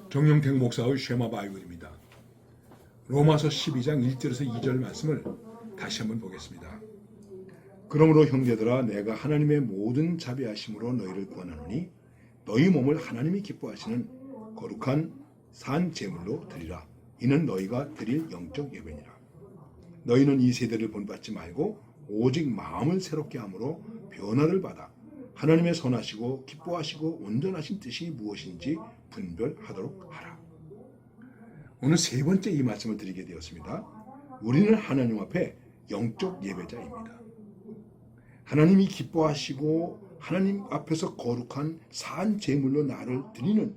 정영택 목사의 쉐마 바이블입니다. 로마서 12장 1절에서 2절 말씀을 다시 한번 보겠습니다. 그러므로 형제들아 내가 하나님의 모든 자비하심으로 너희를 권하노니 너희 몸을 하나님이 기뻐하시는 거룩한 산 제물로 드리라. 이는 너희가 드릴 영적 예배니라. 너희는 이 세대를 본받지 말고 오직 마음을 새롭게 함으로 변화를 받아 하나님의 선하시고 기뻐하시고 온전하신 뜻이 무엇인지 분별하도록 하라. 오늘 세 번째 이 말씀을 드리게 되었습니다. 우리는 하나님 앞에 영적 예배자입니다. 하나님이 기뻐하시고 하나님 앞에서 거룩한 산 제물로 나를 드리는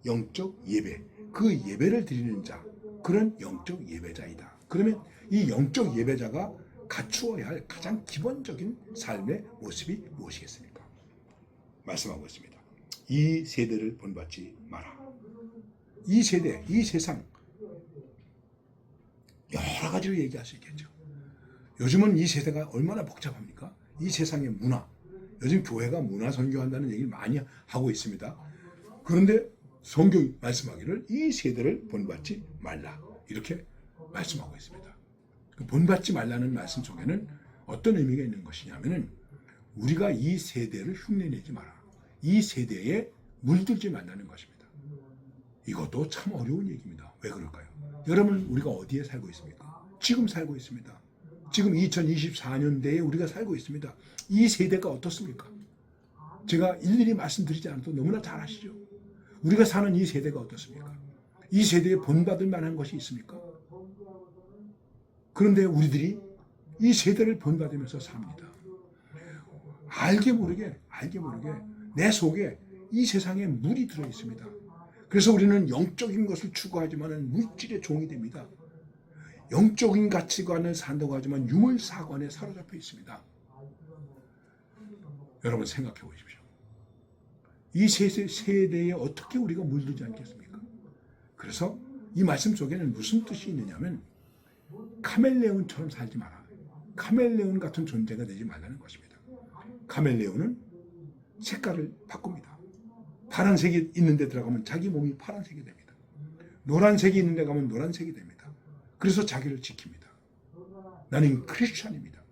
영적 예배, 그 예배를 드리는 자, 그런 영적 예배자이다. 그러면 이 영적 예배자가 갖추어야 할 가장 기본적인 삶의 모습이 무엇이겠습니까? 말씀하고 있습니다. 이 세대를 본받지 마라. 이 세대, 이 세상 여러 가지로 얘기할 수 있겠죠. 요즘은 이 세대가 얼마나 복잡합니까? 이 세상의 문화, 요즘 교회가 문화 선교한다는 얘기를 많이 하고 있습니다. 그런데 성경이 말씀하기를 이 세대를 본받지 말라 이렇게 말씀하고 있습니다. 본받지 말라는 말씀 속에는 어떤 의미가 있는 것이냐면은 우리가 이 세대를 흉내내지 마라. 이 세대에 물들지 말라는 것입니다. 이것도 참 어려운 얘기입니다. 왜 그럴까요? 여러분 우리가 어디에 살고 있습니까? 지금 살고 있습니다. 지금 2024년대에 우리가 살고 있습니다. 이 세대가 어떻습니까? 제가 일일이 말씀드리지 않아도 너무나 잘 아시죠? 우리가 사는 이 세대가 어떻습니까? 이 세대에 본받을 만한 것이 있습니까? 그런데 우리들이 이 세대를 본받으면서 삽니다. 알게 모르게 내 속에 이 세상에 물이 들어 있습니다. 그래서 우리는 영적인 것을 추구하지만 물질의 종이 됩니다. 영적인 가치관을 산다고 하지만 유물사관에 사로잡혀 있습니다. 여러분 생각해 보십시오. 이 세대에 어떻게 우리가 물들지 않겠습니까? 그래서 이 말씀 속에는 무슨 뜻이 있느냐면 카멜레온처럼 살지 마라. 카멜레온 같은 존재가 되지 말라는 것입니다. 카멜레온은 색깔을 바꿉니다. 파란색이 있는 데 들어가면 자기 몸이 파란색이 됩니다. 노란색이 있는 데 가면 노란색이 됩니다. 그래서 자기를 지킵니다. 나는 크리스찬입니다.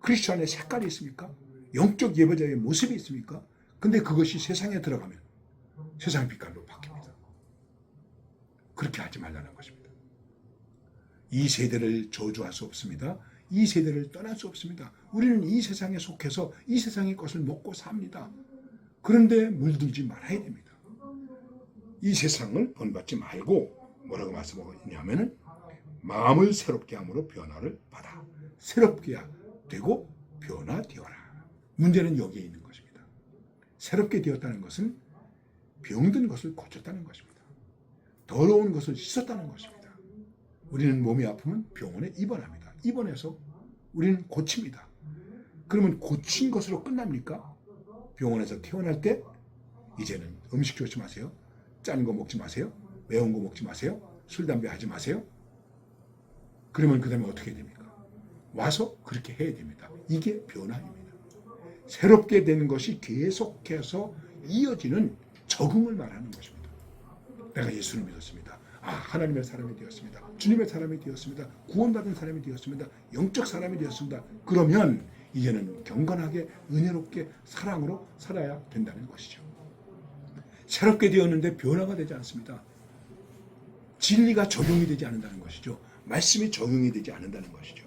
크리스찬의 색깔이 있습니까? 영적 예배자의 모습이 있습니까? 근데 그것이 세상에 들어가면 세상 빛깔로 바뀝니다. 그렇게 하지 말라는 것입니다. 이 세대를 저주할 수 없습니다. 이 세대를 떠날 수 없습니다. 우리는 이 세상에 속해서 이 세상의 것을 먹고 삽니다. 그런데 물들지 말아야 됩니다. 이 세상을 본받지 말고 뭐라고 말씀하고 있냐면은 마음을 새롭게 함으로 변화를 받아. 새롭게 되고 변화되어라. 문제는 여기에 있는 것입니다. 새롭게 되었다는 것은 병든 것을 고쳤다는 것입니다. 더러운 것을 씻었다는 것입니다. 우리는 몸이 아프면 병원에 입원합니다. 입원해서 우리는 고칩니다. 그러면 고친 것으로 끝납니까? 병원에서 퇴원할 때 이제는 음식 조심하세요. 짠 거 먹지 마세요. 매운 거 먹지 마세요. 술, 담배 하지 마세요. 그러면 그 다음에 어떻게 됩니까? 와서 그렇게 해야 됩니다. 이게 변화입니다. 새롭게 되는 것이 계속해서 이어지는 적응을 말하는 것입니다. 내가 예수를 믿었습니다. 하나님의 사람이 되었습니다. 주님의 사람이 되었습니다. 구원받은 사람이 되었습니다. 영적 사람이 되었습니다. 그러면 이제는 경건하게 은혜롭게 사랑으로 살아야 된다는 것이죠. 새롭게 되었는데 변화가 되지 않습니다. 진리가 적용이 되지 않는다는 것이죠. 말씀이 적용이 되지 않는다는 것이죠.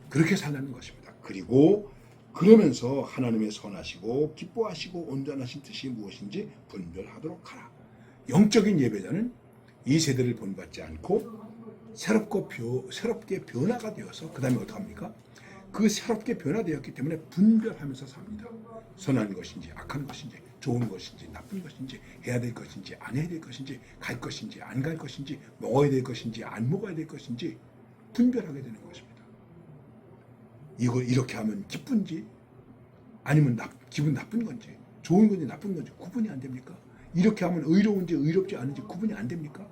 그렇게 살라는 것입니다. 그리고 그러면서 하나님의 선하시고 기뻐하시고 온전하신 뜻이 무엇인지 분별하도록 하라. 영적인 예배자는 이 세대를 본받지 않고 새롭게 변화가 되어서 그 다음에 어떡합니까? 그 새롭게 변화되었기 때문에 분별하면서 삽니다. 선한 것인지 악한 것인지 좋은 것인지 나쁜 것인지 해야 될 것인지 안 해야 될 것인지 갈 것인지 안 갈 것인지 먹어야 될 것인지 안 먹어야 될 것인지 분별하게 되는 것입니다. 이걸 이렇게 하면 기쁜지 아니면 기분 나쁜 건지 좋은 건지 나쁜 건지 구분이 안 됩니까? 이렇게 하면 의로운지 의롭지 않은지 구분이 안 됩니까?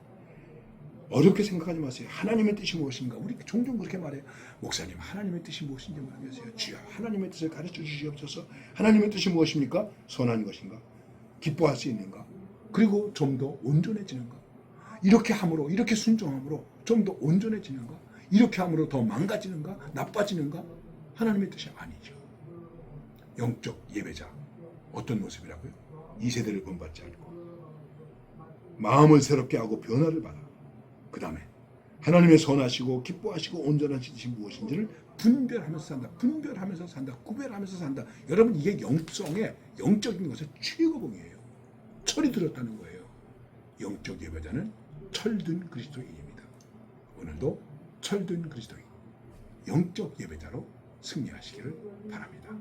어렵게 생각하지 마세요. 하나님의 뜻이 무엇인가? 우리 종종 그렇게 말해요. 목사님, 하나님의 뜻이 무엇인지 모르겠어요. 주여, 하나님의 뜻을 가르쳐 주시옵소서. 하나님의 뜻이 무엇입니까? 선한 것인가? 기뻐할 수 있는가? 그리고 좀 더 온전해지는가? 이렇게 함으로, 이렇게 순종함으로 좀 더 온전해지는가? 이렇게 함으로 더 망가지는가? 나빠지는가? 하나님의 뜻이 아니죠. 영적 예배자 어떤 모습이라고요? 이 세대를 본받지 않고 마음을 새롭게 하고 변화를 받아 그 다음에 하나님의 선하시고 기뻐하시고 온전한 뜻이 무엇인지를 분별하면서 산다. 분별하면서 산다. 구별하면서 산다. 여러분 이게 영성의 영적인 것의 최고봉이에요. 철이 들었다는 거예요. 영적 예배자는 철든 그리스도인입니다. 오늘도 철든 그리스도인 영적 예배자로 승리하시기를 바랍니다.